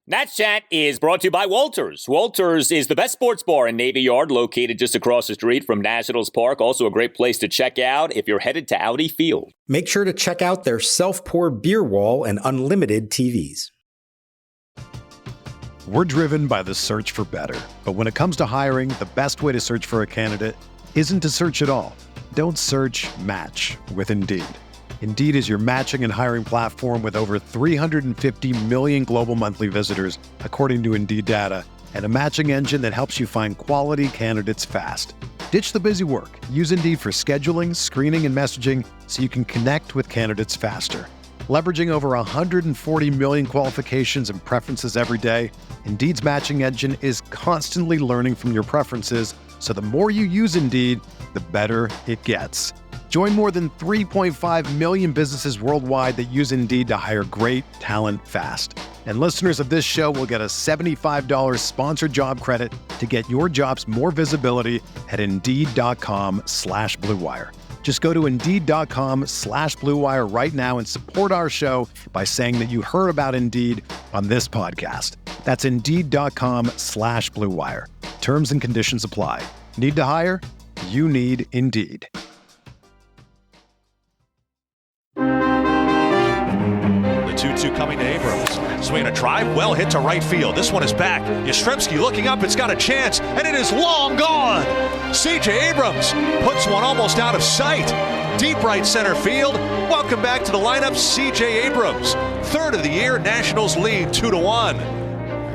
Nats Chat is brought to you by Walters. Walters is the best sports bar in Navy Yard, located just across the street from Nationals Park. Also a great place to check out if you're headed to Audi Field. Make sure to check out their self-pour beer wall and unlimited TVs. We're driven by the search for better. But when it comes to hiring, the best way to search for a candidate isn't to search at all. Don't search, match with Indeed. Indeed is your matching and hiring platform with over 350 million global monthly visitors, according to Indeed data, and a matching engine that helps you find quality candidates fast. Ditch the busy work. Use Indeed for scheduling, screening, and messaging so you can connect with candidates faster. Leveraging over 140 million qualifications and preferences every day, Indeed's matching engine is constantly learning from your preferences, so the more you use Indeed, the better it gets. Join more than 3.5 million businesses worldwide that use Indeed to hire great talent fast. And listeners of this show will get a $75 sponsored job credit to get your jobs more visibility at Indeed.com/Blue Wire. Just go to Indeed.com/Blue Wire right now and support our show by saying that you heard about Indeed on this podcast. That's Indeed.com/Blue Wire. Terms and conditions apply. Need to hire? You need Indeed. The 2-2 coming to Abrams. Swinging a drive, well hit to right field. This one is back. Yastrzemski looking up, it's got a chance, and it is long gone. C.J. Abrams puts one almost out of sight. Deep right center field. Welcome back to the lineup, C.J. Abrams. Third of the year, Nationals lead 2-1.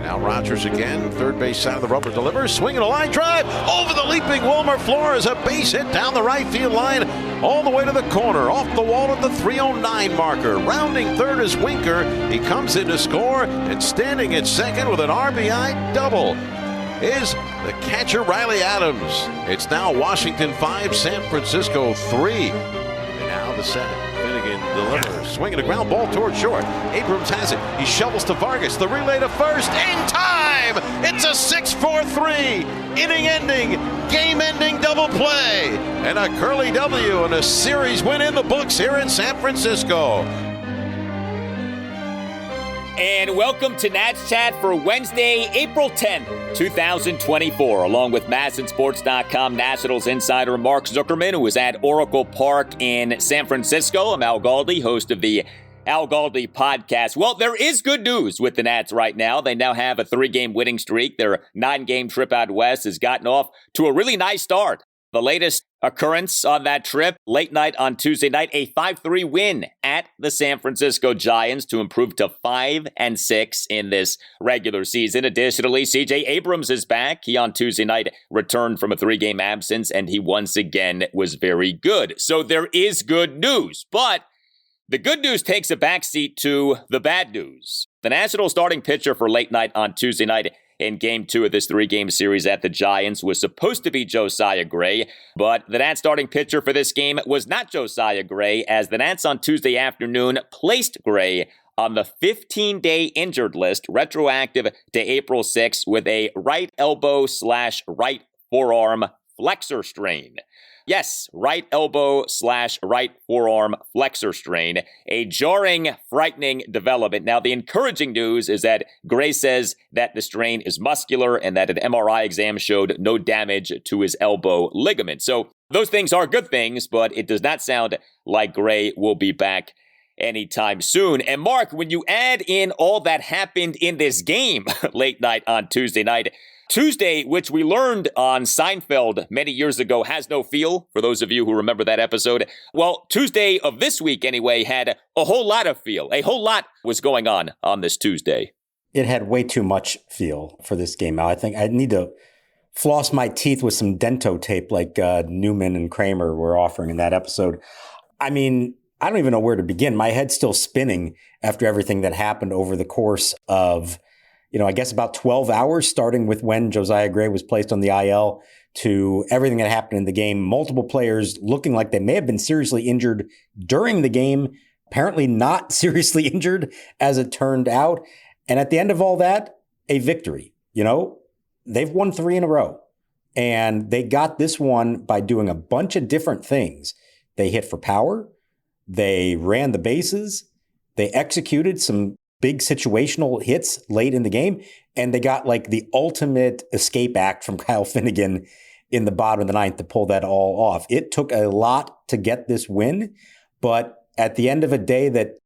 Now Rogers again, third base side of the rubber delivers, swinging a line drive over the leaping Wilmer Flores, a base hit down the right field line, all the way to the corner, off the wall at the 309 marker. Rounding third is Winker. He comes in to score, and standing at second with an RBI double is the catcher Riley Adams. It's now Washington 5, San Francisco 3. And now the set. Finnegan delivers, swinging a ground ball toward short. Abrams has it. He shovels to Vargas. The relay to first in time. It's a 6-4-3 inning-ending, game-ending double play, and a Curly W and a series win in the books here in San Francisco. And welcome to Nats Chat for Wednesday, April 10th, 2024. Along with MASNsports.com Nationals insider Mark Zuckerman, who is at Oracle Park in San Francisco. I'm Al Galdi, host of the Al Galdi podcast. Well, there is good news with the Nats right now. They now have a 3-game winning streak. Their 9-game trip out west has gotten off to a really nice start. The latest occurrence on that trip, late night on Tuesday night, a 5-3 win at the San Francisco Giants to improve to 5-6 in this regular season. Additionally, C.J. Abrams is back. He on Tuesday night returned from a 3-game absence, and he once again was very good. So there is good news, but the good news takes a backseat to the bad news. The Nationals starting pitcher for late night on Tuesday night in Game 2 of this 3-game series at the Giants was supposed to be Josiah Gray, but the Nats starting pitcher for this game was not Josiah Gray, as the Nats on Tuesday afternoon placed Gray on the 15-day injured list, retroactive to April 6th, with a right elbow/right forearm flexor strain. Yes, right elbow/right forearm flexor strain. A jarring, frightening development. Now, the encouraging news is that Gray says that the strain is muscular and that an MRI exam showed no damage to his elbow ligament. So those things are good things, but it does not sound like Gray will be back anytime soon. And Mark, when you add in all that happened in this game late night on Tuesday night, Tuesday, which we learned on Seinfeld many years ago, has no feel, for those of you who remember that episode. Well, Tuesday of this week, anyway, had a whole lot of feel. A whole lot was going on this Tuesday. It had way too much feel for this game. I think I need to floss my teeth with some Dento tape like Newman and Kramer were offering in that episode. I mean, I don't even know where to begin. My head's still spinning after everything that happened over the course of, I guess about 12 hours, starting with when Josiah Gray was placed on the IL to everything that happened in the game. Multiple players looking like they may have been seriously injured during the game, apparently not seriously injured as it turned out. And at the end of all that, a victory. They've won 3 in a row, and they got this one by doing a bunch of different things. They hit for power. They ran the bases. They executed some big situational hits late in the game. And they got like the ultimate escape act from Kyle Finnegan in the bottom of the ninth to pull that all off. It took a lot to get this win, but at the end of a day that,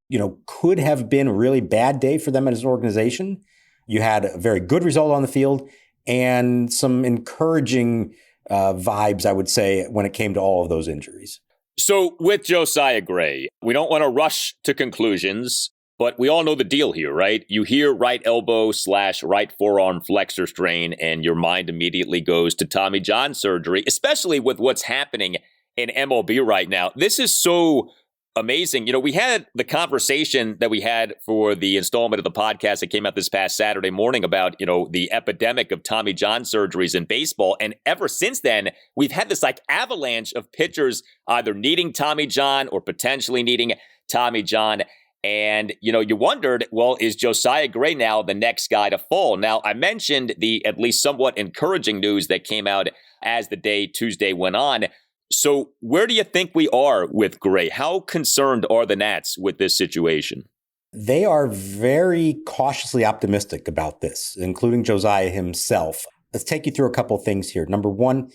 could have been a really bad day for them as an organization, you had a very good result on the field and some encouraging vibes, I would say, when it came to all of those injuries. So with Josiah Gray, we don't want to rush to conclusions, but we all know the deal here, right? You hear right elbow / right forearm flexor strain, and your mind immediately goes to Tommy John surgery, especially with what's happening in MLB right now. This is so amazing. We had the conversation that we had for the installment of the podcast that came out this past Saturday morning about, the epidemic of Tommy John surgeries in baseball. And ever since then, we've had this like avalanche of pitchers either needing Tommy John or potentially needing Tommy John. And, you wondered, well, is Josiah Gray now the next guy to fall? Now, I mentioned the at least somewhat encouraging news that came out as the day Tuesday went on. So where do you think we are with Gray? How concerned are the Nats with this situation? They are very cautiously optimistic about this, including Josiah himself. Let's take you through a couple things here. Number one,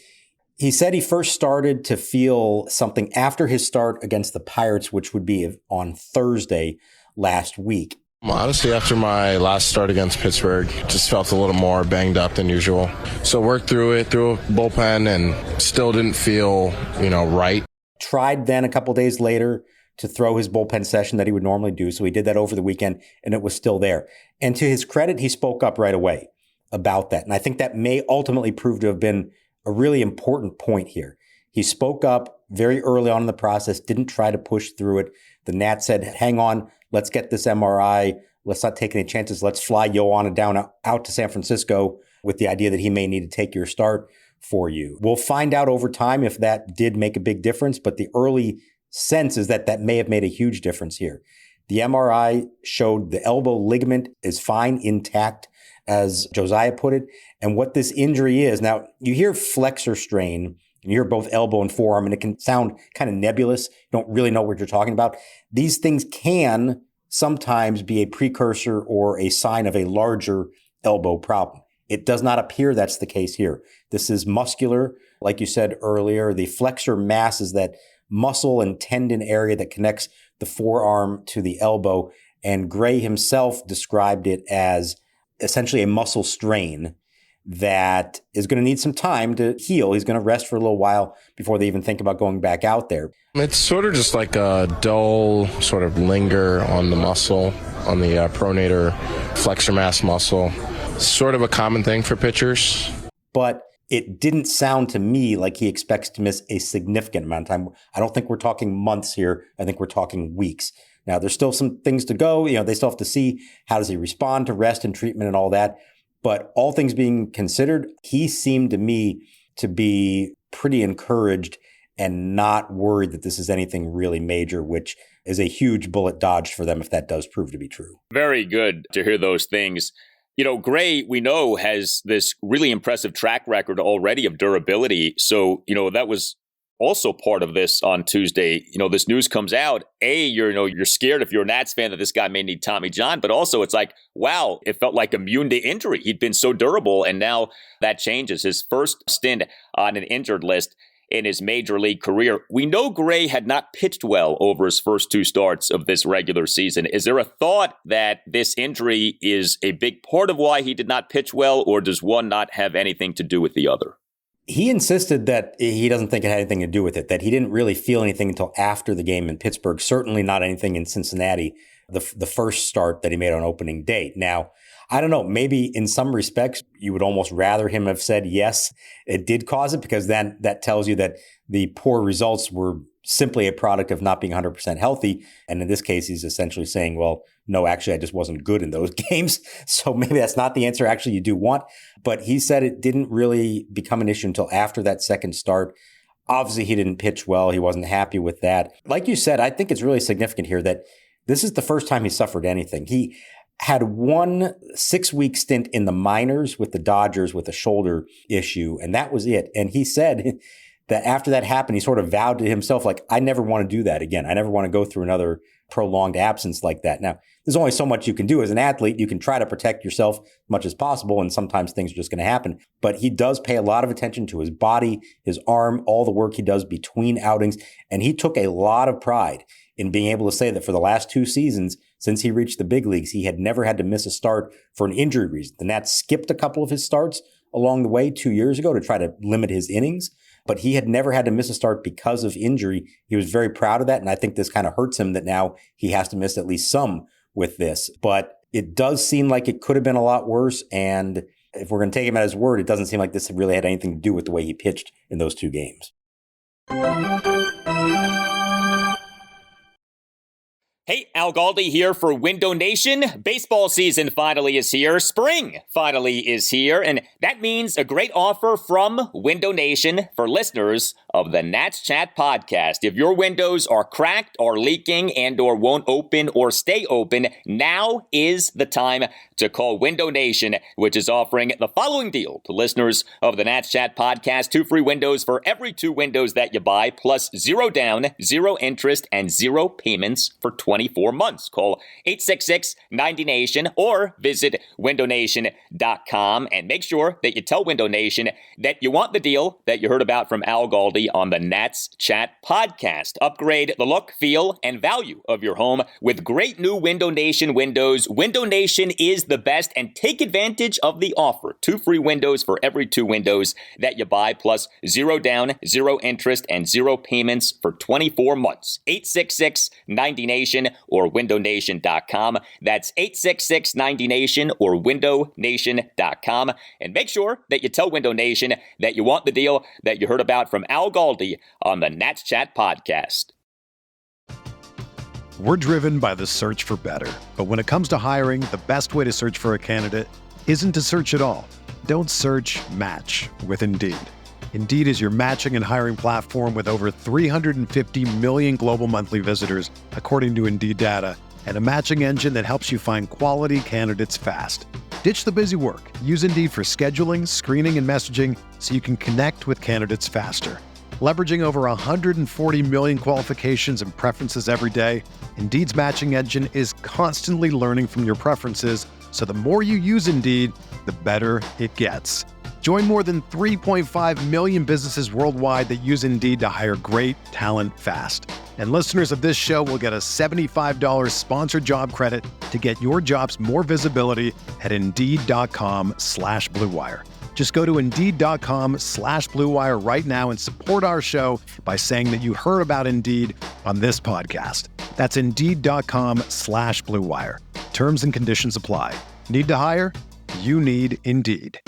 he said he first started to feel something after his start against the Pirates, which would be on Thursday last week. Honestly, after my last start against Pittsburgh, just felt a little more banged up than usual. So worked through it, through a bullpen, and still didn't feel, right. Tried then a couple days later to throw his bullpen session that he would normally do. So he did that over the weekend, and it was still there. And to his credit, he spoke up right away about that. And I think that may ultimately prove to have been a really important point here. He spoke up very early on in the process, didn't try to push through it. The Nats said, hang on, let's get this MRI. Let's not take any chances. Let's fly Joan Adon out to San Francisco with the idea that he may need to take your start for you. We'll find out over time if that did make a big difference, but the early sense is that that may have made a huge difference here. The MRI showed the elbow ligament is fine, intact, as Josiah put it. And what this injury is, now you hear flexor strain, and you hear both elbow and forearm, and it can sound kind of nebulous. You don't really know what you're talking about. These things can sometimes be a precursor or a sign of a larger elbow problem. It does not appear that's the case here. This is muscular. Like you said earlier, the flexor mass is that muscle and tendon area that connects the forearm to the elbow. And Gray himself described it as essentially a muscle strain that is going to need some time to heal. He's going to rest for a little while before they even think about going back out there. It's sort of just like a dull sort of linger on the muscle, on the pronator flexor mass muscle. Sort of a common thing for pitchers. But it didn't sound to me like he expects to miss a significant amount of time. I don't think we're talking months here. I think we're talking weeks. Now, there's still some things to go. They still have to see how does he respond to rest and treatment and all that. But all things being considered, he seemed to me to be pretty encouraged and not worried that this is anything really major, which is a huge bullet dodged for them if that does prove to be true. Very good to hear those things. Gray, we know, has this really impressive track record already of durability. So, that was also part of this on Tuesday. This news comes out. You're scared if you're a Nats fan that this guy may need Tommy John, but also it's like, wow, it felt like immune to injury. He'd been so durable, and now that changes. His first stint on an injured list in his major league career. We know Gray had not pitched well over his first two starts of this regular season. Is there a thought that this injury is a big part of why he did not pitch well, or does one not have anything to do with the other? He insisted that he doesn't think it had anything to do with it, that he didn't really feel anything until after the game in Pittsburgh, certainly not anything in Cincinnati, the first start that he made on opening day. Now, I don't know, maybe in some respects, you would almost rather him have said, yes, it did cause it, because then that tells you that the poor results were simply a product of not being 100% healthy. And in this case, he's essentially saying, well, no, actually, I just wasn't good in those games. So maybe that's not the answer actually you do want. But he said it didn't really become an issue until after that second start. Obviously, he didn't pitch well. He wasn't happy with that. Like you said, I think it's really significant here that this is the first time he suffered anything. He had one 6-week stint in the minors with the Dodgers with a shoulder issue, and that was it. And he said that after that happened, he sort of vowed to himself, like, I never want to do that again. I never want to go through another prolonged absence like that. Now, there's only so much you can do as an athlete. You can try to protect yourself as much as possible, and sometimes things are just going to happen. But he does pay a lot of attention to his body, his arm, all the work he does between outings. And he took a lot of pride in being able to say that for the last 2 seasons, since he reached the big leagues, he had never had to miss a start for an injury reason. The Nats skipped a couple of his starts along the way 2 years ago to try to limit his innings, but he had never had to miss a start because of injury. He was very proud of that, and I think this kind of hurts him that now he has to miss at least some with this. But it does seem like it could have been a lot worse, and if we're going to take him at his word, it doesn't seem like this really had anything to do with the way he pitched in those 2 games. Hey, Al Galdi here for Window Nation. Baseball season finally is here. Spring finally is here. And that means a great offer from Window Nation for listeners of the Nats Chat podcast. If your windows are cracked or leaking and or won't open or stay open, now is the time to call Window Nation, which is offering the following deal to listeners of the Nats Chat podcast. 2 free windows for every 2 windows that you buy, plus 0 down, 0 interest, and 0 payments for 24 months. Call 866-90-NATION or visit windownation.com and make sure that you tell Window Nation that you want the deal that you heard about from Al Galdi on the Nats Chat podcast. Upgrade the look, feel, and value of your home with great new Window Nation windows. Window Nation is the best, and take advantage of the offer. 2 free windows for every 2 windows that you buy, plus 0 down, 0 interest, and 0 payments for 24 months. 866-90-NATION or windownation.com. That's 866-90-NATION or windownation.com. And make sure that you tell Window Nation that you want the deal that you heard about from Al Galdi on the Nats Chat podcast. We're driven by the search for better. But when it comes to hiring, the best way to search for a candidate isn't to search at all. Don't search, match with Indeed. Indeed is your matching and hiring platform with over 350 million global monthly visitors, according to Indeed data, and a matching engine that helps you find quality candidates fast. Ditch the busy work. Use Indeed for scheduling, screening, and messaging so you can connect with candidates faster. Leveraging over 140 million qualifications and preferences every day, Indeed's matching engine is constantly learning from your preferences, so the more you use Indeed, the better it gets. Join more than 3.5 million businesses worldwide that use Indeed to hire great talent fast. And listeners of this show will get a $75 sponsored job credit to get your jobs more visibility at Indeed.com/Blue Wire. Just go to Indeed.com/Blue Wire right now and support our show by saying that you heard about Indeed on this podcast. That's Indeed.com/Blue Wire. Terms and conditions apply. Need to hire? You need Indeed.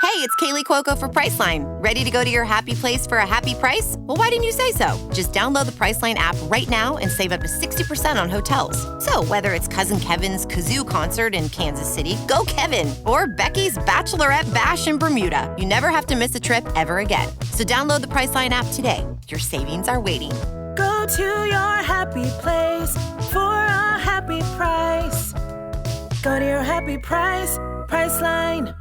Hey, it's Kaylee Cuoco for Priceline. Ready to go to your happy place for a happy price? Well, why didn't you say so? Just download the Priceline app right now and save up to 60% on hotels. So whether it's Cousin Kevin's Kazoo Concert in Kansas City, go Kevin, or Becky's Bachelorette Bash in Bermuda, you never have to miss a trip ever again. So download the Priceline app today. Your savings are waiting. Go to your happy place for a happy price. Go to your happy price, Priceline.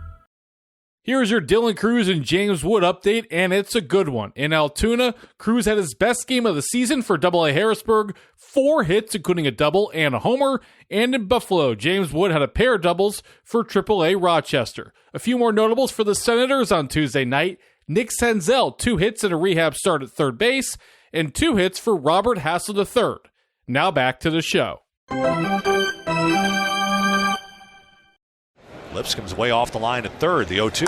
Here's your Dylan Cruz and James Wood update, and it's a good one. In Altoona, Cruz had his best game of the season for AA Harrisburg, 4 hits, including a double and a homer. And in Buffalo, James Wood had a pair of doubles for AAA-Rochester. A few more notables for the Senators on Tuesday night. Nick Senzel, 2 hits and a rehab start at third base, and 2 hits for Robert Hassel III. Now back to the show. Lipscomb's way off the line at third, the 0-2.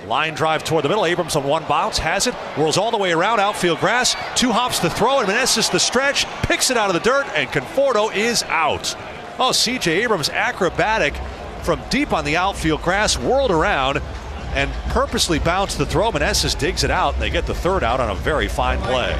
Line drive toward the middle. Abrams on 1 bounce, has it, whirls all the way around, outfield grass, 2 hops to throw, and Meneses the stretch, picks it out of the dirt, and Conforto is out. Oh, C.J. Abrams acrobatic from deep on the outfield grass, whirled around, and purposely bounced the throw. Meneses digs it out, and they get the third out on a very fine play.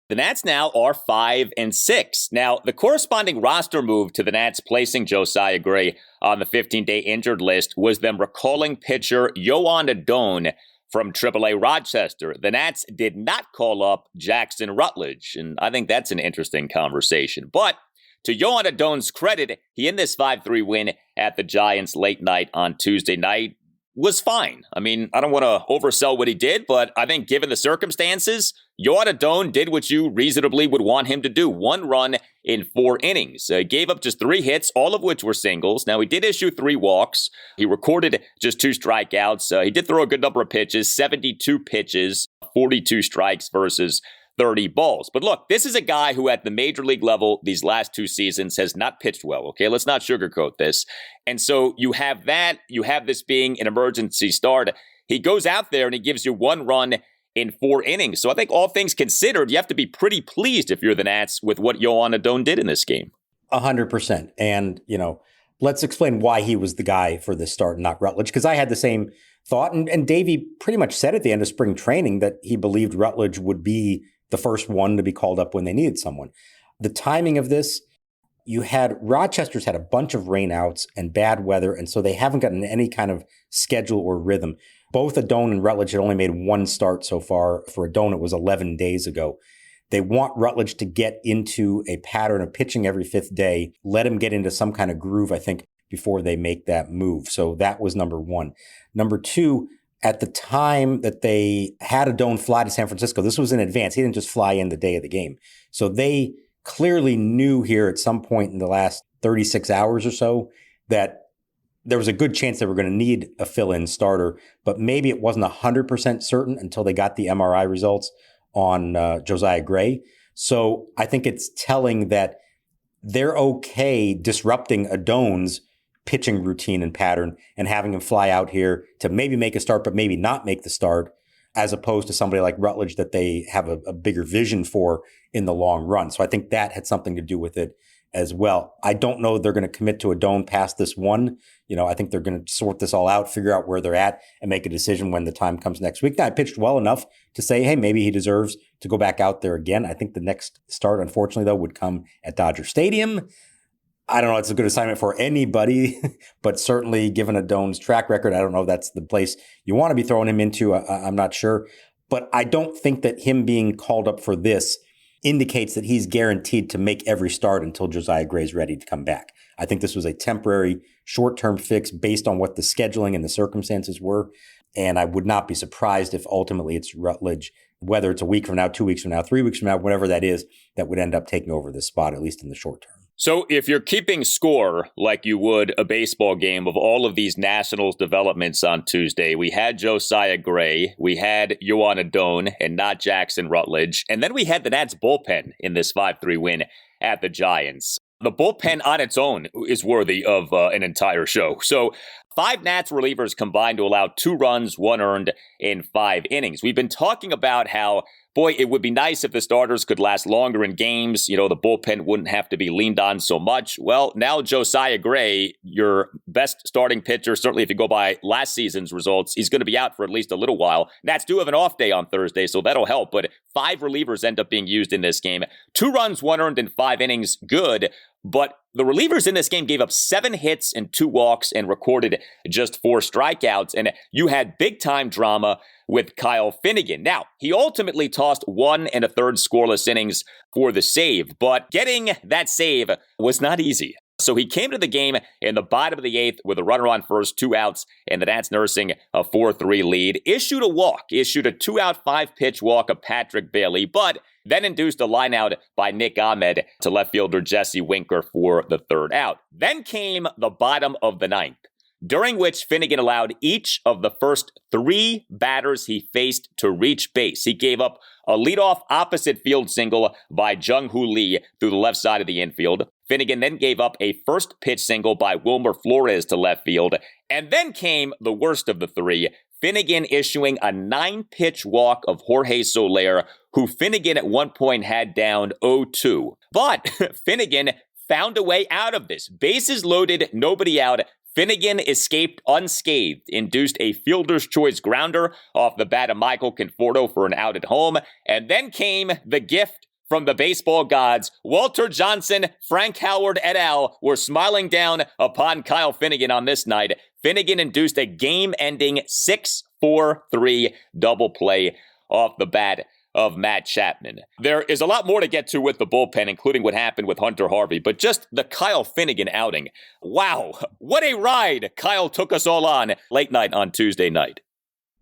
The Nats now are 5-6. Now, the corresponding roster move to the Nats placing Josiah Gray on the 15-day injured list was them recalling pitcher Joan Adon from AAA-Rochester. The Nats did not call up Jackson Rutledge, and I think that's an interesting conversation. But to Joan Adon's credit, he in this 5-3 win at the Giants late night on Tuesday night was fine. I mean, I don't want to oversell what he did, but I think given the circumstances, Joan Adon did what you reasonably would want him to do. 1 run in 4 innings. Gave up just 3 hits, all of which were singles. Now, he did issue 3 walks. He recorded just 2 strikeouts. He did throw a good number of pitches, 72 pitches, 42 strikes versus 30 balls. But look, this is a guy who at the major league level these last 2 seasons has not pitched well, okay? Let's not sugarcoat this. And so you have that, you have this being an emergency start. He goes out there and he gives you 1 run in 4 innings. So I think all things considered, you have to be pretty pleased if you're the Nats with what Joan Adon did in this game. 100%. And, let's explain why he was the guy for this start, not Rutledge, because I had the same thought. And Davey pretty much said at the end of spring training that he believed Rutledge would be the first one to be called up when they needed someone. The timing of this, Rochester's had a bunch of rainouts and bad weather, and so they haven't gotten any kind of schedule or rhythm. Both Adon and Rutledge had only made 1 start so far. For Adon, it was 11 days ago. They want Rutledge to get into a pattern of pitching every 5th day, let him get into some kind of groove, I think, before they make that move. So that was number 1. Number 2, at the time that they had Adon fly to San Francisco, this was in advance. He didn't just fly in the day of the game. So they clearly knew here at some point in the last 36 hours or so that there was a good chance they were going to need a fill-in starter, but maybe it wasn't 100% certain until they got the MRI results on Josiah Gray. So I think it's telling that they're okay disrupting Adon's pitching routine and pattern and having him fly out here to maybe make a start, but maybe not make the start, as opposed to somebody like Rutledge that they have a bigger vision for in the long run. So I think that had something to do with it as well. I don't know they're going to commit to Adon past this one. I think they're going to sort this all out, figure out where they're at, and make a decision when the time comes next week. Now, I pitched well enough to say, hey, maybe he deserves to go back out there again. I think the next start, unfortunately, though, would come at Dodger Stadium. I don't know. It's a good assignment for anybody, but certainly given Adon's track record, I don't know if that's the place you want to be throwing him into. I'm not sure. But I don't think that him being called up for this indicates that he's guaranteed to make every start until Josiah Gray is ready to come back. I think this was a temporary short-term fix based on what the scheduling and the circumstances were. And I would not be surprised if ultimately it's Rutledge, whether it's a week from now, 2 weeks from now, 3 weeks from now, whatever that is, that would end up taking over this spot, at least in the short term. So if you're keeping score like you would a baseball game of all of these Nationals developments on Tuesday, we had Josiah Gray, we had Joan Adon, and not Jackson Rutledge, and then we had the Nats bullpen in this 5-3 win at the Giants. The bullpen on its own is worthy of an entire show. So 5 Nats relievers combined to allow 2 runs, 1 earned in 5 innings. We've been talking about how, boy, it would be nice if the starters could last longer in games. The bullpen wouldn't have to be leaned on so much. Well, now Josiah Gray, your best starting pitcher, certainly if you go by last season's results, he's going to be out for at least a little while. Nats do have an off day on Thursday, so that'll help. But 5 relievers end up being used in this game. 2 runs, 1 earned in 5 innings, good. But the relievers in this game gave up 7 hits and 2 walks and recorded just 4 strikeouts. And you had big-time drama with Kyle Finnegan. Now, he ultimately tossed 1 1/3 scoreless innings for the save, but getting that save was not easy. So he came to the game in the bottom of the 8th with a runner on first, 2 outs, and the Nats nursing a 4-3 lead. Issued a 2-out, 5-pitch walk of Patrick Bailey, but then induced a lineout by Nick Ahmed to left fielder Jesse Winker for the 3rd out. Then came the bottom of the 9th, during which Finnegan allowed each of the first 3 batters he faced to reach base. He gave up a leadoff opposite field single by Jung-Hoo Lee through the left side of the infield. Finnegan then gave up a first pitch single by Wilmer Flores to left field. And then came the worst of the 3, Finnegan issuing a 9-pitch walk of Jorge Soler, who Finnegan at one point had down 0-2. But Finnegan found a way out of this. Bases loaded, nobody out. Finnegan escaped unscathed, induced a fielder's choice grounder off the bat of Michael Conforto for an out at home, and then came the gift from the baseball gods. Walter Johnson, Frank Howard et al. Were smiling down upon Kyle Finnegan on this night. Finnegan induced a game-ending 6-4-3 double play off the bat of Matt Chapman. There is a lot more to get to with the bullpen, including what happened with Hunter Harvey, but just the Kyle Finnegan outing. Wow, what a ride Kyle took us all on late night on Tuesday night.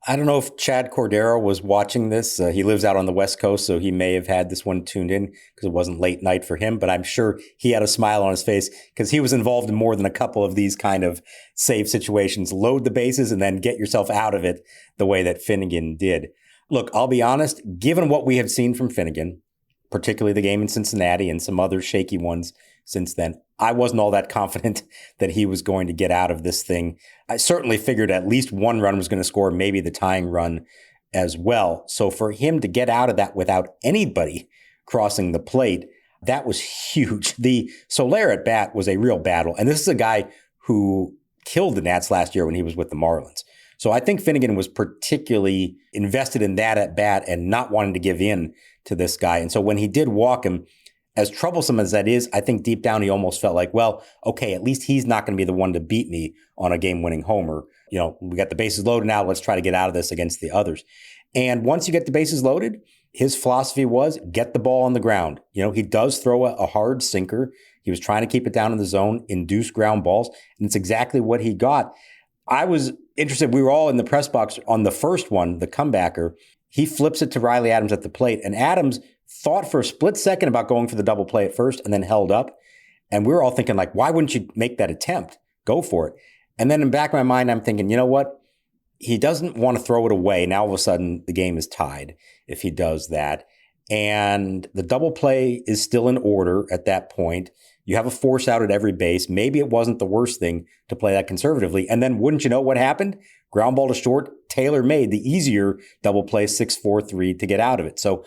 I don't know if Chad Cordero was watching this. He lives out on the West Coast, so he may have had this one tuned in because it wasn't late night for him. But I'm sure he had a smile on his face because he was involved in more than a couple of these kind of save situations. Load the bases and then get yourself out of it the way that Finnegan did. Look, I'll be honest, given what we have seen from Finnegan, particularly the game in Cincinnati and some other shaky ones since then, I wasn't all that confident that he was going to get out of this thing. I certainly figured at least one run was going to score, maybe the tying run as well. So for him to get out of that without anybody crossing the plate, that was huge. The Soler at bat was a real battle. And this is a guy who killed the Nats last year when he was with the Marlins. So I think Finnegan was particularly invested in that at bat and not wanting to give in to this guy. And so when he did walk him, as troublesome as that is, I think deep down he almost felt like, well, okay, at least he's not going to be the one to beat me on a game-winning homer. You know, we got the bases loaded now. Let's try to get out of this against the others. And once you get the bases loaded, his philosophy was get the ball on the ground. You know, he does throw a hard sinker. He was trying to keep it down in the zone, induce ground balls, and it's exactly what he got. I was interested. We were all in the press box on the first one, the comebacker. He flips it to Riley Adams at the plate, and Adams thought for a split second about going for the double play at first and then held up. And we were all thinking, like, why wouldn't you make that attempt? Go for it. And then in the back of my mind, I'm thinking, you know what? He doesn't want to throw it away. Now all of a sudden the game is tied if he does that. And the double play is still in order at that point. You have a force out at every base. Maybe it wasn't the worst thing to play that conservatively. And then wouldn't you know what happened? Ground ball to short. Taylor made the easier double play 6-4-3 to get out of it. So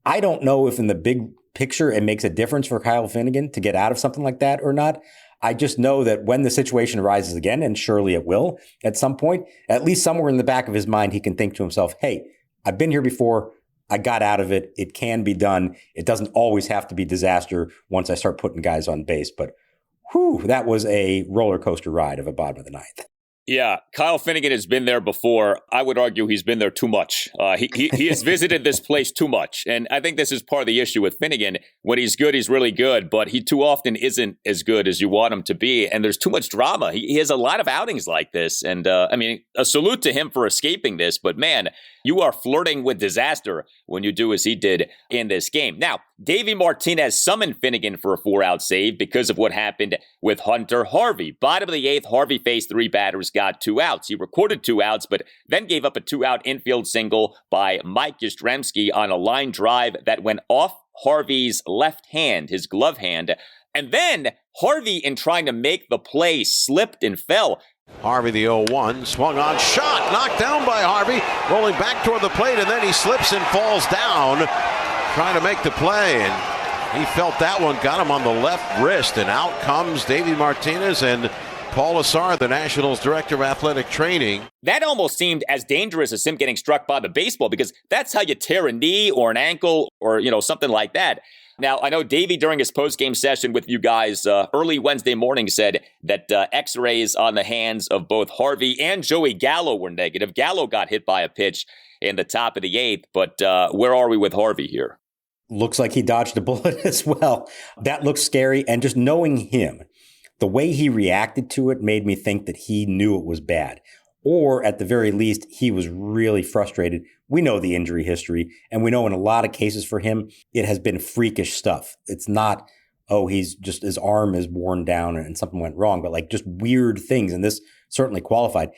I don't know if in the big picture it makes a difference for Kyle Finnegan to get out of something like that or not. I just know that when the situation arises again, and surely it will at some point, at least somewhere in the back of his mind, he can think to himself, hey, I've been here before. I got out of it. It can be done. It doesn't always have to be disaster once I start putting guys on base. But whew, that was a roller coaster ride of a bottom of the ninth. Yeah, Kyle Finnegan has been there before. I would argue he's been there too much. He has visited this place too much. And I think this is part of the issue with Finnegan. When he's good, he's really good, but he too often isn't as good as you want him to be. And there's too much drama. He has a lot of outings like this. And I mean, a salute to him for escaping this. But man, you are flirting with disaster when you do as he did in this game. Now, Davey Martinez summoned Finnegan for a 4-out save because of what happened with Hunter Harvey. Bottom of the 8th, Harvey faced 3 batters, got 2 outs. He recorded 2 outs, but then gave up a 2-out infield single by Mike Yastrzemski on a line drive that went off Harvey's left hand, his glove hand. And then Harvey, in trying to make the play, slipped and fell. Harvey, the 0-1, swung on, shot, knocked down by Harvey, rolling back toward the plate, and then he slips and falls down, trying to make the play, and he felt that one, got him on the left wrist, and out comes Davey Martinez and Paul Assar, the Nationals Director of Athletic Training. That almost seemed as dangerous as him getting struck by the baseball, because that's how you tear a knee or an ankle or, something like that. Now, I know Davey, during his post-game session with you guys early Wednesday morning, said that x-rays on the hands of both Harvey and Joey Gallo were negative. Gallo got hit by a pitch in the top of the 8th, but where are we with Harvey here? Looks like he dodged a bullet as well. That looks scary, and just knowing him, the way he reacted to it made me think that he knew it was bad. Or at the very least, he was really frustrated. We know the injury history, and we know in a lot of cases for him, it has been freakish stuff. It's not, he's just, his arm is worn down and something went wrong, but like just weird things. And this certainly qualified.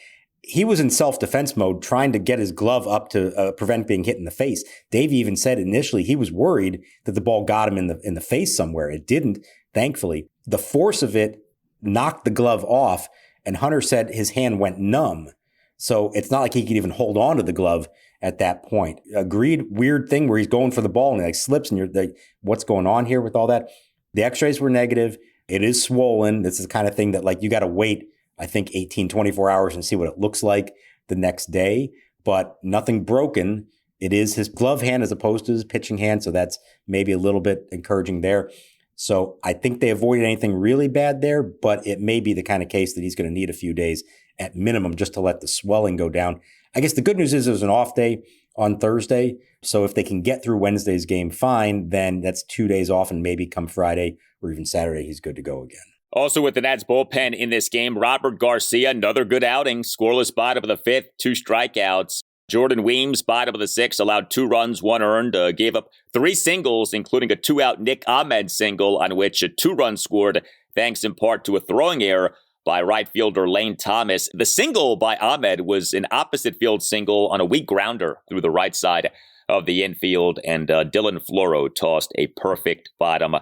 He was in self-defense mode, trying to get his glove up to prevent being hit in the face. Davey even said initially he was worried that the ball got him in the face somewhere. It didn't, thankfully. The force of it knocked the glove off, and Hunter said his hand went numb. So it's not like he could even hold on to the glove at that point. Agreed, weird thing where he's going for the ball and he like slips, and you're like, what's going on here with all that? The x-rays were negative. It is swollen. This is the kind of thing that like you got to wait, I think, 18, 24 hours and see what it looks like the next day. But nothing broken. It is his glove hand as opposed to his pitching hand. So that's maybe a little bit encouraging there. So I think they avoided anything really bad there, but it may be the kind of case that he's going to need a few days at minimum just to let the swelling go down. I guess the good news is it was an off day. on Thursday. So if they can get through Wednesday's game, fine, then that's 2 days off, and maybe come Friday or even Saturday, he's good to go again. Also with the Nats bullpen in this game, Robert Garcia, another good outing, scoreless bottom of the fifth, 2 strikeouts. Jordan Weems, bottom of the sixth, allowed 2 runs, 1 earned, gave up 3 singles, including a 2-out Nick Ahmed single on which a 2 runs scored, thanks in part to a throwing error by right fielder Lane Thomas. The single by Ahmed was an opposite field single on a weak grounder through the right side of the infield, and Dylan Floro tossed a perfect bottom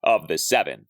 of the 7th.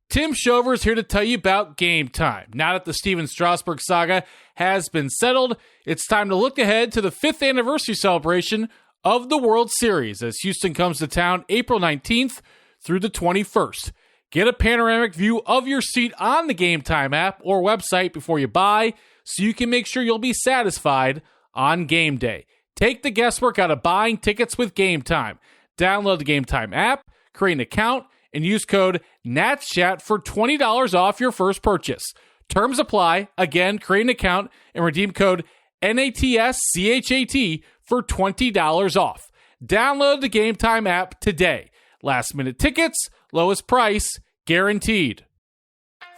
Tim Shover's here to tell you about Game Time. Now that the Steven Strasburg saga has been settled, it's time to look ahead to the 5th anniversary celebration of the World Series as Houston comes to town April 19th through the 21st. Get a panoramic view of your seat on the Game Time app or website before you buy so you can make sure you'll be satisfied on game day. Take the guesswork out of buying tickets with Game Time. Download the Game Time app, create an account, and use code NATSCHAT for $20 off your first purchase. Terms apply. Again, create an account and redeem code NATSCHAT for $20 off. Download the Game Time app today. Last minute tickets, lowest price, guaranteed.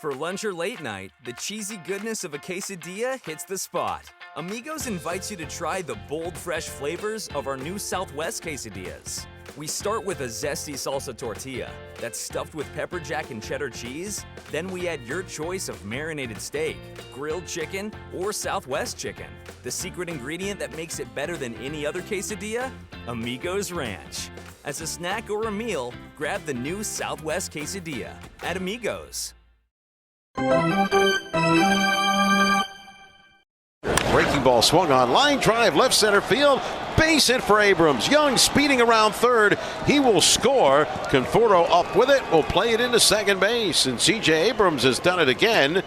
For lunch or late night, the cheesy goodness of a quesadilla hits the spot. Amigos invites you to try the bold, fresh flavors of our new Southwest quesadillas. We start with a zesty salsa tortilla that's stuffed with pepper jack and cheddar cheese. Then we add your choice of marinated steak, grilled chicken, or Southwest chicken. The secret ingredient that makes it better than any other quesadilla? Amigos Ranch. As a snack or a meal, grab the new Southwest quesadilla at Amigos. Breaking ball swung on, line drive, left center field, base hit for Abrams. Young speeding around third. He will score. Conforto up with it, will play it into second base. And C.J. Abrams has done it again.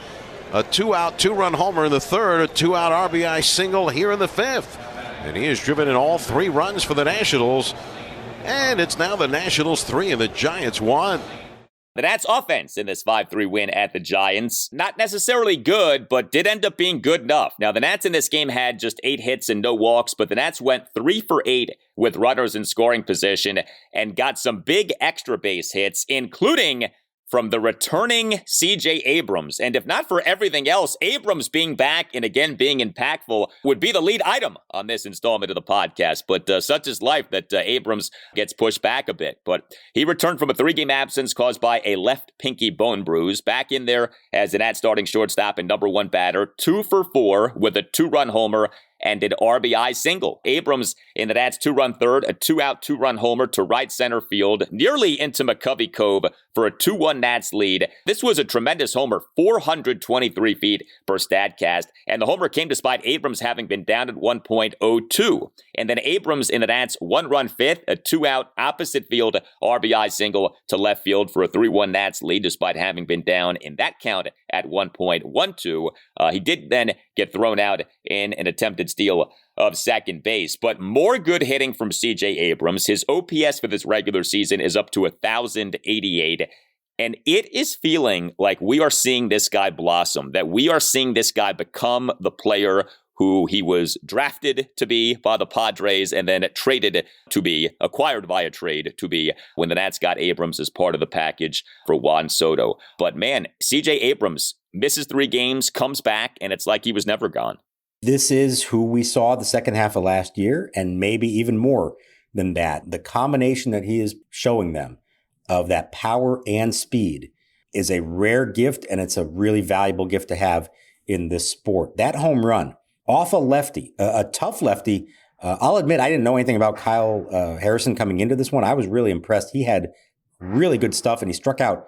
A 2-out, 2-run homer in the third, a 2-out RBI single here in the fifth. And he has driven in all 3 runs for the Nationals. And it's now the Nationals 3 and the Giants 1. The Nats offense in this 5-3 win at the Giants, not necessarily good, but did end up being good enough. Now, the Nats in this game had just 8 hits and no walks, but the Nats went 3 for 8 with runners in scoring position and got some big extra base hits, including from the returning C.J. Abrams. And if not for everything else, Abrams being back and again being impactful would be the lead item on this installment of the podcast. But such is life that Abrams gets pushed back a bit. But he returned from a 3-game absence caused by a left pinky bone bruise. Back in there as the Nats starting shortstop and number 1 batter, 2 for 4 with a 2-run homer and an RBI single. Abrams in the Nats 2-run third, a 2-out 2-run homer to right center field, nearly into McCovey Cove for a 2-1 Nats lead. This was a tremendous homer, 423 feet per Statcast, and the homer came despite Abrams having been down at 1.02. And then Abrams in the Nats 1-run fifth, a 2-out opposite field RBI single to left field for a 3-1 Nats lead despite having been down in that count at 1.12. He did then get thrown out in an attempted steal of second base, but more good hitting from C.J. Abrams. His OPS for this regular season is up to 1,088, and it is feeling like we are seeing this guy blossom, that we are seeing this guy become the player who he was drafted to be by the Padres and then traded to be, acquired via trade to be, when the Nats got Abrams as part of the package for Juan Soto. But man, C.J. Abrams misses 3 games, comes back, and it's like he was never gone. This is who we saw the second half of last year, and maybe even more than that. The combination that he is showing them of that power and speed is a rare gift, and it's a really valuable gift to have in this sport. That home run off a lefty, a tough lefty. I'll admit I didn't know anything about Kyle Harrison coming into this one. I was really impressed. He had really good stuff, and he struck out,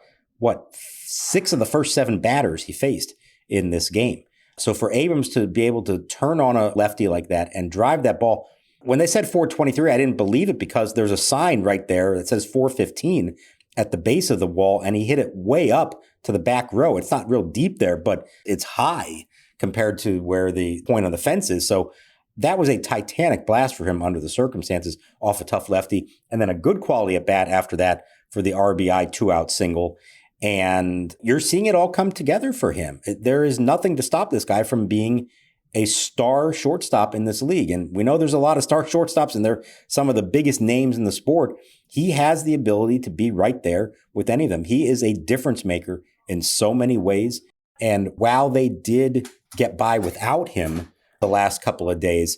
6 of the first 7 batters he faced in this game. So for Abrams to be able to turn on a lefty like that and drive that ball, when they said 423, I didn't believe it because there's a sign right there that says 415 at the base of the wall, and he hit it way up to the back row. It's not real deep there, but it's high compared to where the point on the fence is. So that was a titanic blast for him under the circumstances off a tough lefty, and then a good quality at bat after that for the RBI 2-out single. And you're seeing it all come together for him. There is nothing to stop this guy from being a star shortstop in this league. And we know there's a lot of star shortstops, and they're some of the biggest names in the sport. He has the ability to be right there with any of them. He is a difference maker in so many ways. And while they did get by without him the last couple of days,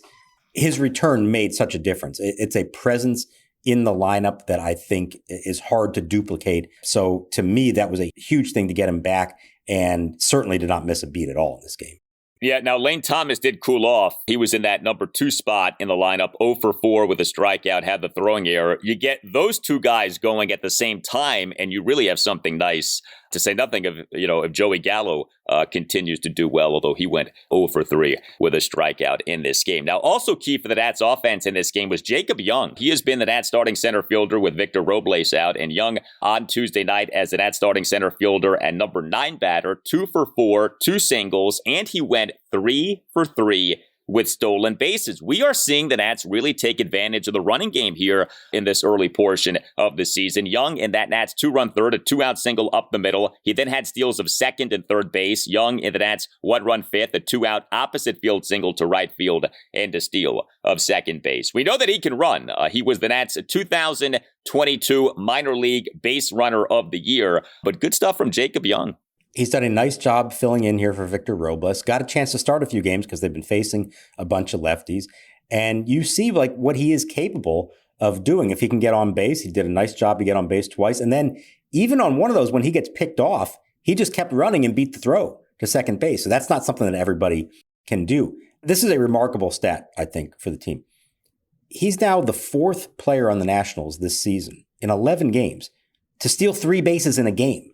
his return made such a difference. It's a presence in the lineup that I think is hard to duplicate. So to me, that was a huge thing to get him back, and certainly did not miss a beat at all in this game. Yeah, now Lane Thomas did cool off. He was in that number 2 spot in the lineup, 0 for 4 with a strikeout, had the throwing error. You get those two guys going at the same time, and you really have something nice, to say nothing of, if Joey Gallo continues to do well, although he went 0 for 3 with a strikeout in this game. Now, also key for the Nats offense in this game was Jacob Young. He has been the Nats starting center fielder with Victor Robles out, and Young on Tuesday night as the Nats starting center fielder and number 9 batter, 2 for 4, 2 singles, and he went 3 for 3 with stolen bases. We are seeing the Nats really take advantage of the running game here in this early portion of the season. Young in that Nats 2-run third, a 2-out single up the middle. He then had steals of second and third base. Young in the Nats 1-run fifth, a 2-out opposite field single to right field, and a steal of second base. We know that he can run. He was the Nats 2022 minor league base runner of the year, but good stuff from Jacob Young. He's done a nice job filling in here for Victor Robles. Got a chance to start a few games because they've been facing a bunch of lefties. And you see what he is capable of doing if he can get on base. He did a nice job to get on base twice. And then even on one of those, when he gets picked off, he just kept running and beat the throw to second base. So that's not something that everybody can do. This is a remarkable stat, I think, for the team. He's now the 4th player on the Nationals this season in 11 games to steal 3 bases in a game.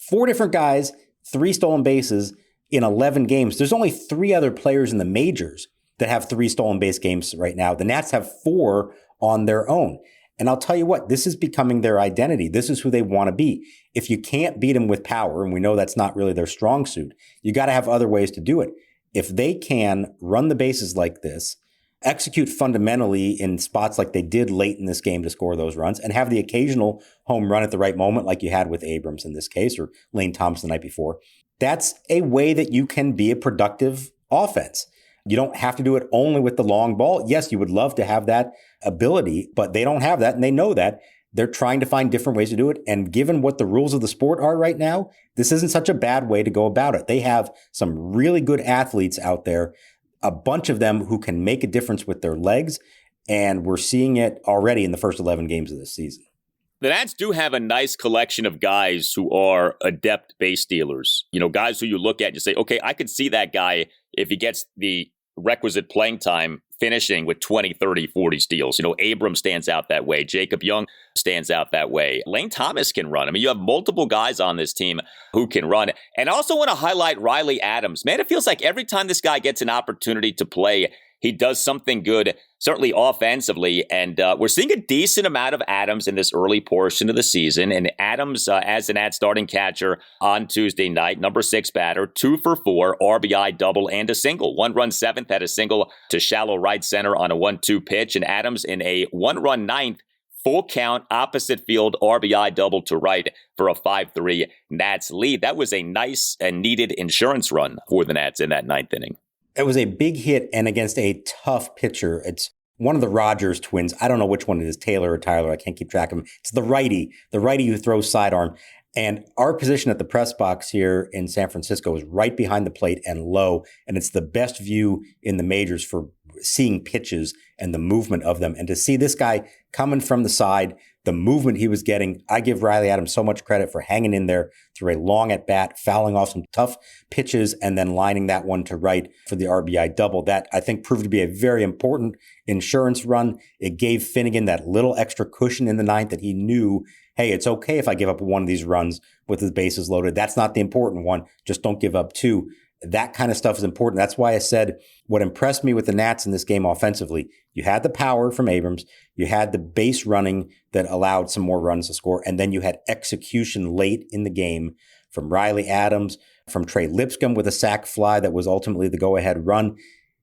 4 different guys, 3 stolen bases in 11 games. There's only 3 other players in the majors that have 3 stolen base games right now. The Nats have 4 on their own. And I'll tell you what, this is becoming their identity. This is who they want to be. If you can't beat them with power, and we know that's not really their strong suit, you got to have other ways to do it. If they can run the bases like this, execute fundamentally in spots like they did late in this game to score those runs, and have the occasional home run at the right moment like you had with Abrams in this case, or Lane Thomas the night before, that's a way that you can be a productive offense. You don't have to do it only with the long ball. Yes, you would love to have that ability, but they don't have that, and they know that. They're trying to find different ways to do it. And given what the rules of the sport are right now, this isn't such a bad way to go about it. They have some really good athletes out there, a bunch of them who can make a difference with their legs, and we're seeing it already in the first 11 games of this season. The Nats do have a nice collection of guys who are adept base stealers. Guys who you look at and you say, okay, I could see that guy if he gets the requisite playing time finishing with 20, 30, 40 steals. Abrams stands out that way. Jacob Young stands out that way. Lane Thomas can run. I mean, you have multiple guys on this team who can run. And I also want to highlight Riley Adams. Man, it feels like every time this guy gets an opportunity to play, he does something good, certainly offensively. And we're seeing a decent amount of Adams in this early portion of the season. And Adams, as an Nats starting catcher on Tuesday night, number 6 batter, 2 for 4, RBI double and a single. 1-run 7th, had a single to shallow right center on a 1-2 pitch. And Adams in a 1-run 9th, full count, opposite field, RBI double to right for a 5-3 Nats lead. That was a nice and needed insurance run for the Nats in that 9th inning. It was a big hit, and against a tough pitcher. It's one of the Rogers twins. I don't know which one it is, Taylor or Tyler. I can't keep track of him. It's the righty who throws sidearm. And our position at the press box here in San Francisco is right behind the plate and low. And it's the best view in the majors for seeing pitches and the movement of them. And to see this guy coming from the side, the movement he was getting, I give Riley Adams so much credit for hanging in there through a long at bat, fouling off some tough pitches, and then lining that one to right for the RBI double. That, I think, proved to be a very important insurance run. It gave Finnegan that little extra cushion in the 9th that he knew, hey, it's okay if I give up one of these runs with the bases loaded. That's not the important one. Just don't give up 2. That kind of stuff is important. That's why I said what impressed me with the Nats in this game offensively, you had the power from Abrams, you had the base running that allowed some more runs to score, and then you had execution late in the game from Riley Adams, from Trey Lipscomb with a sac fly that was ultimately the go-ahead run.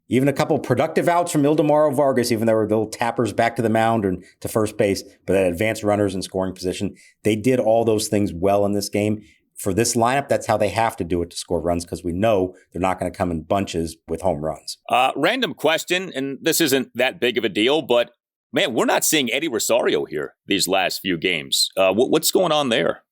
Even a couple productive outs from Ildemaro Vargas, even though there were little tappers back to the mound and to first base, but that advanced runners in scoring position. They did all those things well in this game. for this lineup, that's how they have to do it to score runs, because we know they're not going to come in bunches with home runs. Random question, and this isn't that big of a deal, but man, we're not seeing Eddie Rosario here these last few games. What's going on there?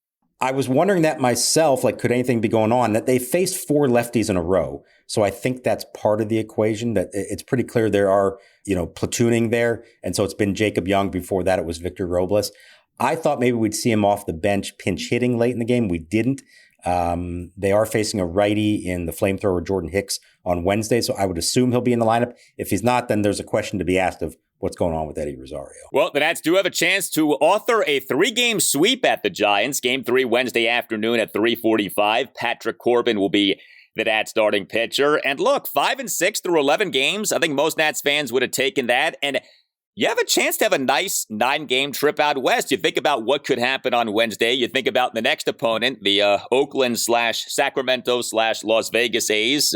I was wondering that myself, like, could anything be going on? That they faced 4 lefties in a row. So I think that's part of the equation, that it's pretty clear there are, platooning there. And so it's been Jacob Young. Before that, it was Victor Robles. I thought maybe we'd see him off the bench pinch hitting late in the game. We didn't. They are facing a righty in the flamethrower Jordan Hicks on Wednesday. So I would assume he'll be in the lineup. If he's not, then there's a question to be asked of what's going on with Eddie Rosario. Well, the Nats do have a chance to author a 3-game sweep at the Giants. Game 3 Wednesday afternoon at 3:45. Patrick Corbin will be the Nats starting pitcher. And look, 5-6 through 11 games. I think most Nats fans would have taken that. And you have a chance to have a nice 9-game trip out west. You think about what could happen on Wednesday. You think about the next opponent, the Oakland/Sacramento/Las Vegas A's.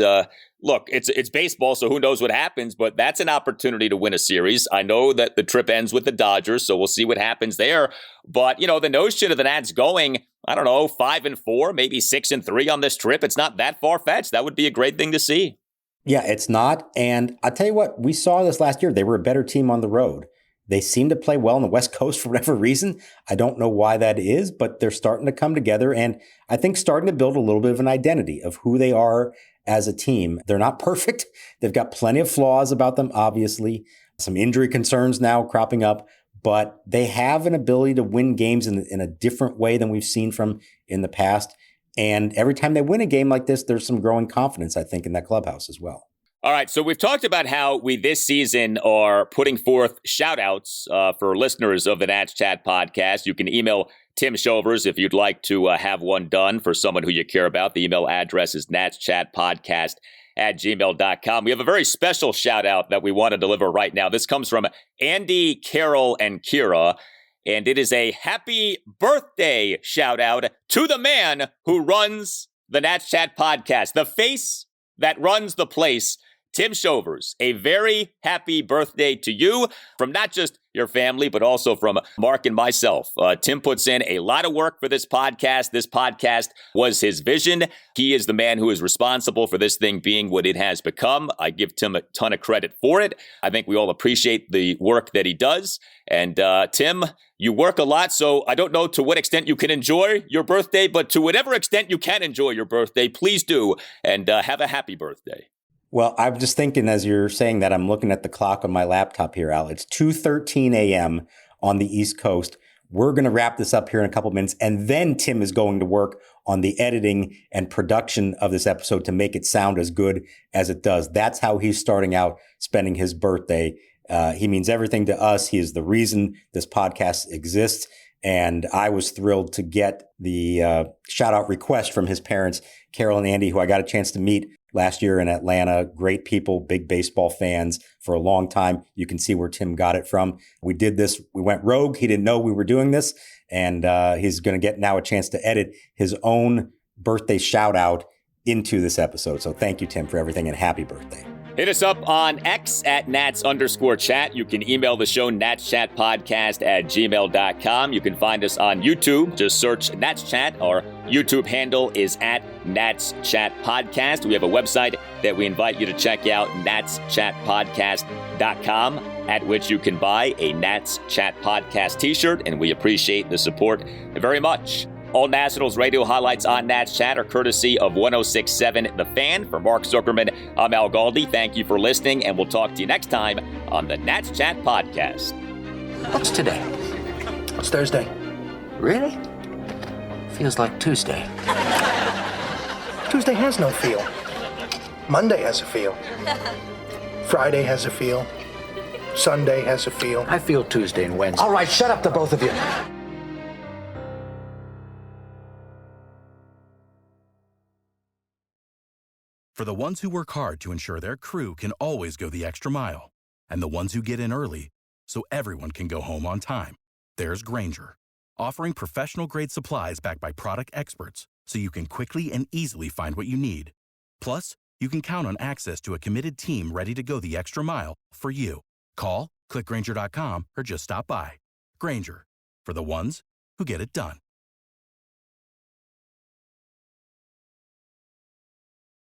Look, it's baseball, so who knows what happens, but that's an opportunity to win a series. I know that the trip ends with the Dodgers, so we'll see what happens there. But, the notion of the Nats going, 5-4, maybe 6-3 on this trip, it's not that far-fetched. That would be a great thing to see. Yeah, it's not. And I'll tell you what, we saw this last year. They were a better team on the road. They seem to play well on the West Coast for whatever reason. I don't know why that is, but they're starting to come together, and I think starting to build a little bit of an identity of who they are as a team. They're not perfect. They've got plenty of flaws about them, obviously. Some injury concerns now cropping up, but they have an ability to win games in a different way than we've seen from in the past. And every time they win a game like this, there's some growing confidence, I think, in that clubhouse as well. All right, so we've talked about how we this season are putting forth shout-outs for listeners of the Nats Chat podcast. You can email Tim Shovers if you'd like to have one done for someone who you care about. The email address is natschatpodcast@gmail.com. We have a very special shout-out that we want to deliver right now. This comes from Andy, Carol, and Kira, and it is a happy birthday shout-out to the man who runs the Nats Chat podcast, the face that runs the place, Tim Shovers. A very happy birthday to you from not just your family, but also from Mark and myself. Tim puts in a lot of work for this podcast. This podcast was his vision. He is the man who is responsible for this thing being what it has become. I give Tim a ton of credit for it. I think we all appreciate the work that he does. And Tim, you work a lot, so I don't know to what extent you can enjoy your birthday, but to whatever extent you can enjoy your birthday, please do, and have a happy birthday. Well, I'm just thinking as you're saying that, I'm looking at the clock on my laptop here, Al. It's 2:13 a.m. on the East Coast. We're going to wrap this up here in a couple minutes, and then Tim is going to work on the editing and production of this episode to make it sound as good as it does. That's how he's starting out spending his birthday. He means everything to us. He is the reason this podcast exists. And I was thrilled to get the shout out request from his parents, Carol and Andy, who I got a chance to meet last year in Atlanta. Great people, big baseball fans for a long time. You can see where Tim got it from. We did this. We went rogue. He didn't know we were doing this. And he's going to get now a chance to edit his own birthday shout out into this episode. So thank you, Tim, for everything, and happy birthday. Hit us up on X at Nats_chat. You can email the show, natschatpodcast@gmail.com. You can find us on YouTube. Just search Nats Chat. Our YouTube handle is at Nats Chat Podcast. We have a website that we invite you to check out, natschatpodcast.com, at which you can buy a Nats Chat Podcast t-shirt, and we appreciate the support very much. All Nationals radio highlights on Nats Chat are courtesy of 106.7 The Fan. For Mark Zuckerman, I'm Al Galdi. Thank you for listening, and we'll talk to you next time on the Nats Chat Podcast. What's today? It's Thursday. Really? Feels like Tuesday. Tuesday has no feel. Monday has a feel. Friday has a feel. Sunday has a feel. I feel Tuesday and Wednesday. All right, shut up, the both of you. For the ones who work hard to ensure their crew can always go the extra mile, and the ones who get in early so everyone can go home on time, there's Grainger, offering professional-grade supplies backed by product experts so you can quickly and easily find what you need. Plus, you can count on access to a committed team ready to go the extra mile for you. Call, click Grainger.com, or just stop by. Grainger, for the ones who get it done.